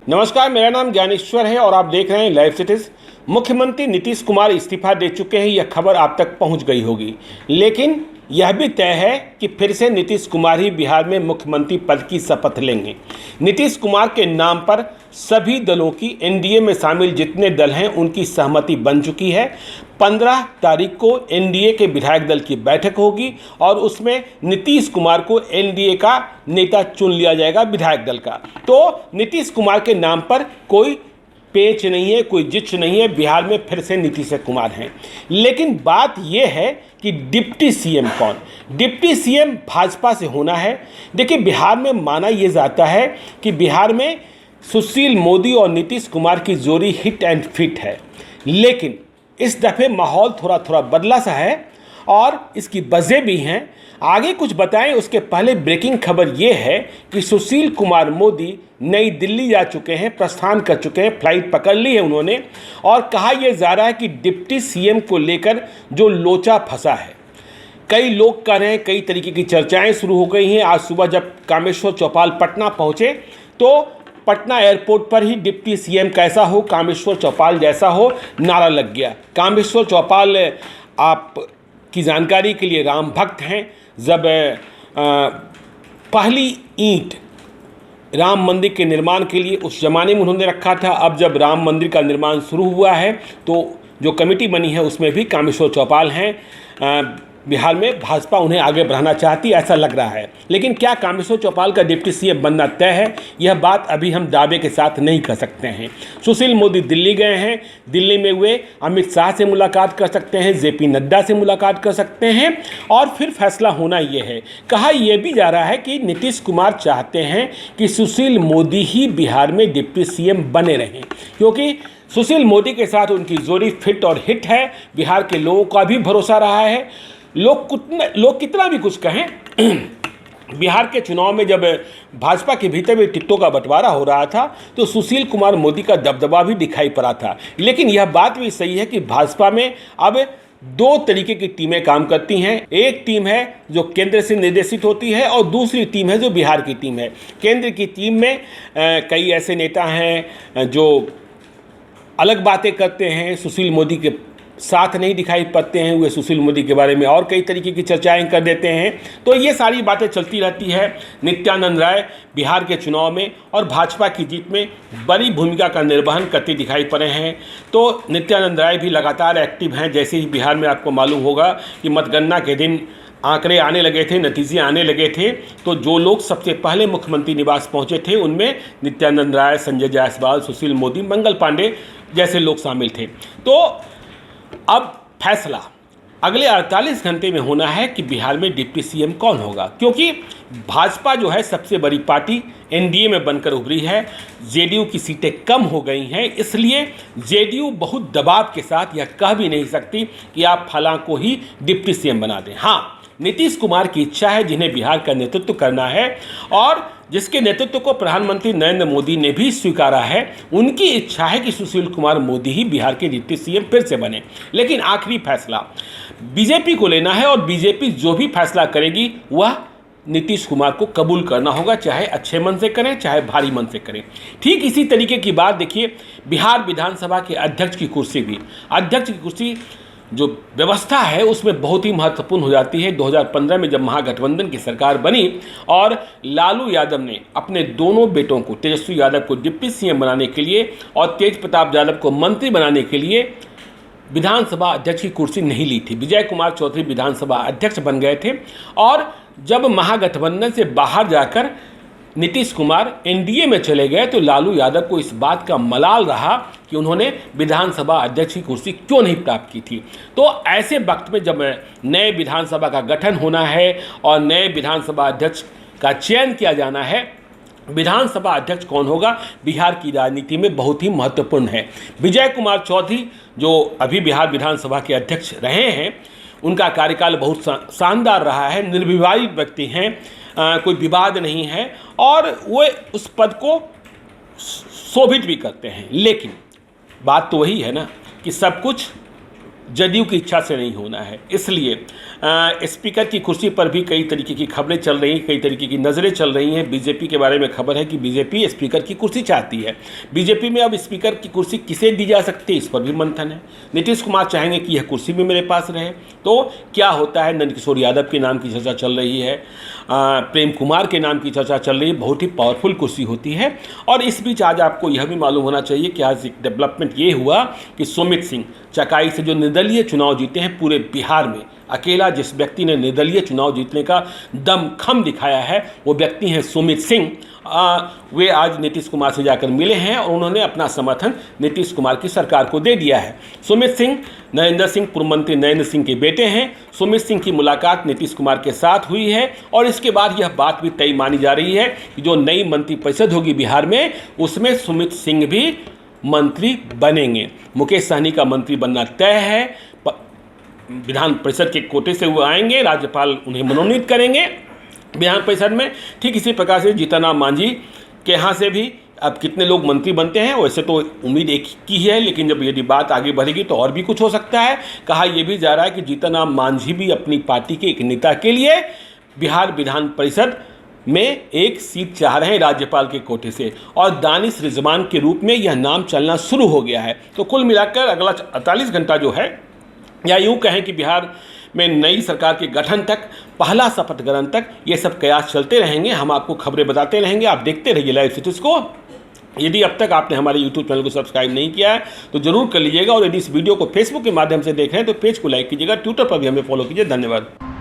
नमस्कार, मेरा नाम ज्ञानेश्वर है और आप देख रहे हैं लाइव सिटीज। मुख्यमंत्री नीतीश कुमार इस्तीफा दे चुके हैं, यह खबर आप तक पहुंच गई होगी। लेकिन यह भी तय है कि फिर से नीतीश कुमार ही बिहार में मुख्यमंत्री पद की शपथ लेंगे। नीतीश कुमार के नाम पर सभी दलों की, एनडीए में शामिल जितने दल हैं उनकी सहमति बन चुकी है। 15 तारीख को एनडीए के विधायक दल की बैठक होगी और उसमें नीतीश कुमार को एनडीए का नेता चुन लिया जाएगा, विधायक दल का। तो नीतीश कुमार के नाम पर कोई पेच नहीं है, कोई जिच नहीं है, बिहार में फिर से नीतीश कुमार हैं। लेकिन बात यह है कि डिप्टी सीएम कौन? डिप्टी सीएम भाजपा से होना है। देखिए, बिहार में माना यह जाता है कि बिहार में सुशील मोदी और नीतीश कुमार की जोड़ी हिट एंड फिट है। लेकिन इस दफ़े माहौल थोड़ा थोड़ा बदला सा है और इसकी वजह भी हैं। आगे कुछ बताएं उसके पहले ब्रेकिंग खबर ये है कि सुशील कुमार मोदी नई दिल्ली जा चुके हैं, प्रस्थान कर चुके हैं, फ्लाइट पकड़ ली है उन्होंने। और कहा यह जा रहा है कि डिप्टी सीएम को लेकर जो लोचा फंसा है, कई लोग कह रहे हैं, कई तरीके की चर्चाएं शुरू हो गई हैं। आज सुबह जब कामेश्वर चौपाल पटना पहुंचे तो पटना एयरपोर्ट पर ही डिप्टी सीएम कैसा हो, कामेश्वर चौपाल जैसा हो, नारा लग गया। कामेश्वर चौपाल आप की जानकारी के लिए राम भक्त हैं। जब पहली ईंट राम मंदिर के निर्माण के लिए उस ज़माने में उन्होंने रखा था। अब जब राम मंदिर का निर्माण शुरू हुआ है तो जो कमेटी बनी है उसमें भी कामेश्वर चौपाल हैं। बिहार में भाजपा उन्हें आगे बढ़ाना चाहती है, ऐसा लग रहा है। लेकिन क्या कामेश्वर चौपाल का डिप्टी सीएम बनना तय है, यह बात अभी हम दावे के साथ नहीं कर सकते हैं। सुशील मोदी दिल्ली गए हैं, दिल्ली में हुए अमित शाह से मुलाकात कर सकते हैं, जेपी नड्डा से मुलाकात कर सकते हैं और फिर फैसला होना यह है। कहा यह भी जा रहा है कि नीतीश कुमार चाहते हैं कि सुशील मोदी ही बिहार में डिप्टी सीएम बने रहें, क्योंकि सुशील मोदी के साथ उनकी जोड़ी फिट और हिट है। बिहार के लोगों का भी भरोसा रहा है। लोग कितना भी कुछ कहें, बिहार के चुनाव में जब भाजपा के भीतर भी टिकटों का बंटवारा हो रहा था तो सुशील कुमार मोदी का दबदबा भी दिखाई पड़ा था। लेकिन यह बात भी सही है कि भाजपा में अब दो तरीके की टीमें काम करती हैं। एक टीम है जो केंद्र से निर्देशित होती है और दूसरी टीम है जो बिहार की टीम है। केंद्र की टीम में कई ऐसे नेता हैं जो अलग बातें करते हैं, सुशील मोदी के साथ नहीं दिखाई पड़ते हैं, वे सुशील मोदी के बारे में और कई तरीके की चर्चाएं कर देते हैं। तो ये सारी बातें चलती रहती है। नित्यानंद राय बिहार के चुनाव में और भाजपा की जीत में बड़ी भूमिका का निर्वहन करते दिखाई पड़े हैं। तो नित्यानंद राय भी लगातार एक्टिव हैं। जैसे ही बिहार में आपको मालूम होगा कि मतगणना के दिन आंकड़े आने लगे थे, नतीजे आने लगे थे, तो जो लोग सबसे पहले मुख्यमंत्री निवास पहुंचे थे उनमें नित्यानंद राय, संजय जायसवाल, सुशील मोदी, मंगल पांडे जैसे लोग शामिल थे। तो अब फैसला अगले 48 घंटे में होना है कि बिहार में डिप्टी सीएम कौन होगा, क्योंकि भाजपा जो है सबसे बड़ी पार्टी एनडीए में बनकर उभरी है। जेडीयू की सीटें कम हो गई हैं, इसलिए जेडीयू बहुत दबाव के साथ यह कह भी नहीं सकती कि आप फलां को ही डिप्टी सीएम बना दें। हाँ, नीतीश कुमार की इच्छा है, जिन्हें बिहार का नेतृत्व करना है और जिसके नेतृत्व को प्रधानमंत्री नरेंद्र मोदी ने भी स्वीकारा है, उनकी इच्छा है कि सुशील कुमार मोदी ही बिहार के डिप्टी सीएम फिर से बने। लेकिन आखिरी फैसला बीजेपी को लेना है और बीजेपी जो भी फैसला करेगी वह नीतीश कुमार को कबूल करना होगा, चाहे अच्छे मन से करें चाहे भारी मन से करें। ठीक इसी तरीके की बात देखिए, बिहार विधानसभा के अध्यक्ष की कुर्सी भी, अध्यक्ष की कुर्सी जो व्यवस्था है उसमें बहुत ही महत्वपूर्ण हो जाती है। 2015 में जब महागठबंधन की सरकार बनी और लालू यादव ने अपने दोनों बेटों को, तेजस्वी यादव को डिप्टी सीएम बनाने के लिए और तेज प्रताप यादव को मंत्री बनाने के लिए विधानसभा अध्यक्ष की कुर्सी नहीं ली थी। विजय कुमार चौधरी विधानसभा अध्यक्ष बन गए थे और जब महागठबंधन से बाहर जाकर नीतीश कुमार एनडीए में चले गए तो लालू यादव को इस बात का मलाल रहा कि उन्होंने विधानसभा अध्यक्ष की कुर्सी क्यों नहीं प्राप्त की थी। तो ऐसे वक्त में जब नए विधानसभा का गठन होना है और नए विधानसभा अध्यक्ष का चयन किया जाना है, विधानसभा अध्यक्ष कौन होगा बिहार की राजनीति में बहुत ही महत्वपूर्ण है। विजय कुमार चौधरी जो अभी बिहार विधानसभा के अध्यक्ष रहे हैं, उनका कार्यकाल बहुत शानदार रहा है, निर्विवाद व्यक्ति हैं, कोई विवाद नहीं है और वो उस पद को शोभित भी करते हैं। लेकिन बात तो वही है ना कि सब कुछ जदयू की इच्छा से नहीं होना है। इसलिए स्पीकर की कुर्सी पर भी कई तरीके की खबरें चल रही हैं, कई तरीके की नज़रें चल रही हैं। बीजेपी के बारे में खबर है कि बीजेपी स्पीकर की कुर्सी चाहती है। बीजेपी में अब स्पीकर की कुर्सी किसे दी जा सकती है, इस पर भी मंथन है। नीतीश कुमार चाहेंगे कि यह कुर्सी भी मेरे पास रहे, तो क्या होता है। नंद किशोर यादव के नाम की चर्चा चल रही है, प्रेम कुमार के नाम की चर्चा चल रही है। बहुत ही पावरफुल कुर्सी होती है। और इस बीच आज आपको यह भी मालूम होना चाहिए कि आज एक डेवलपमेंट ये हुआ कि सुमित सिंह चकाई से जो निर्दलीय चुनाव जीते हैं पूरे बिहार में, अकेला जिस व्यक्ति ने निर्दलीय चुनाव जीतने का दमखम दिखाया है वो व्यक्ति हैं सुमित सिंह। वे आज नीतीश कुमार से जाकर मिले हैं और उन्होंने अपना समर्थन नीतीश कुमार की सरकार को दे दिया है। सुमित सिंह नरेंद्र सिंह, पूर्व मंत्री नरेंद्र सिंह के बेटे हैं। सुमित सिंह की मुलाकात नीतीश कुमार के साथ हुई है और इसके बाद यह बात भी तय मानी जा रही है कि जो नई मंत्रिपरिषद होगी बिहार में, उसमें सुमित सिंह भी मंत्री बनेंगे। मुकेश सहनी का मंत्री बनना तय है। विधान परिषद के कोटे से वो आएंगे, राज्यपाल उन्हें मनोनीत करेंगे विधान परिषद में। ठीक इसी प्रकार से जीतनराम मांझी के यहाँ से भी अब कितने लोग मंत्री बनते हैं, वैसे तो उम्मीद एक की है, लेकिन जब यदि बात आगे बढ़ेगी तो और भी कुछ हो सकता है। कहा यह भी जा रहा है कि जीतनराम मांझी भी अपनी पार्टी के एक नेता के लिए बिहार विधान परिषद में एक सीट चाह रहे हैं राज्यपाल के कोटे से, और दानिश रिजवान के रूप में यह नाम चलना शुरू हो गया है। तो कुल मिलाकर अगला 48 घंटा जो है, या यूँ कहें कि बिहार में नई सरकार के गठन तक, पहला शपथ ग्रहण तक, ये सब कयास चलते रहेंगे। हम आपको खबरें बताते रहेंगे, आप देखते रहिए लाइव सिटीज़ को। यदि अब तक आपने हमारे YouTube चैनल को सब्सक्राइब नहीं किया है तो जरूर कर लीजिएगा, और यदि इस वीडियो को फेसबुक के माध्यम से देख रहे हैं तो पेज को लाइक कीजिएगा, ट्विटर पर भी हमें फॉलो कीजिए। धन्यवाद।